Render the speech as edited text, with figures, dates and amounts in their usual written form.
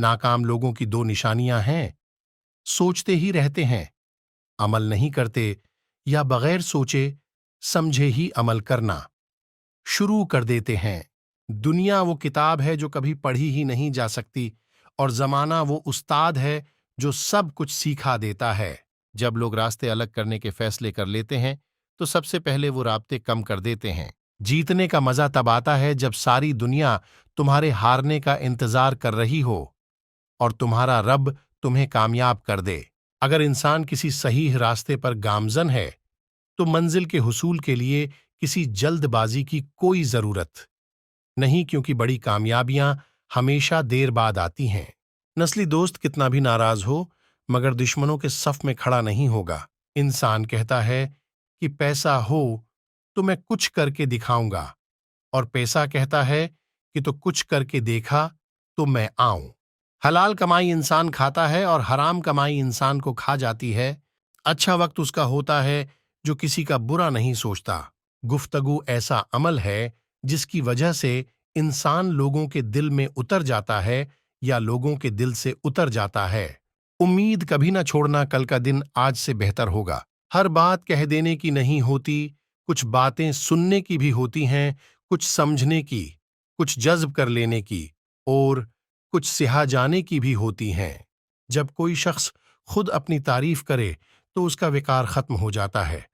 नाकाम लोगों की दो निशानियां हैं। सोचते ही रहते हैं, अमल नहीं करते, या बगैर सोचे समझे ही अमल करना शुरू कर देते हैं। दुनिया वो किताब है जो कभी पढ़ी ही नहीं जा सकती, और जमाना वो उस्ताद है जो सब कुछ सिखा देता है। जब लोग रास्ते अलग करने के फैसले कर लेते हैं तो सबसे पहले वो रास्ते कम कर देते हैं। जीतने का मजा तब आता है जब सारी दुनिया तुम्हारे हारने का इंतजार कर रही हो और तुम्हारा रब तुम्हें कामयाब कर दे। अगर इंसान किसी सही रास्ते पर गामजन है तो मंजिल के हुसूल के लिए किसी जल्दबाजी की कोई जरूरत नहीं, क्योंकि बड़ी कामयाबियां हमेशा देर बाद आती हैं। नस्ली दोस्त कितना भी नाराज हो, मगर दुश्मनों के सफ में खड़ा नहीं होगा। इंसान कहता है कि पैसा हो तो मैं कुछ करके दिखाऊंगा, और पैसा कहता है कि तो कुछ करके देखा तो मैं आऊं। हलाल कमाई इंसान खाता है और हराम कमाई इंसान को खा जाती है। अच्छा वक्त उसका होता है जो किसी का बुरा नहीं सोचता। गुफ्तगू ऐसा अमल है जिसकी वजह से इंसान लोगों के दिल में उतर जाता है या लोगों के दिल से उतर जाता है। उम्मीद कभी ना छोड़ना, कल का दिन आज से बेहतर होगा। हर बात कह देने की नहीं होती, कुछ बातें सुनने की भी होती हैं, कुछ समझने की, कुछ जज्ब कर लेने की, और कुछ सिहा जाने की भी होती हैं। जब कोई शख्स खुद अपनी तारीफ करे तो उसका विकार खत्म हो जाता है।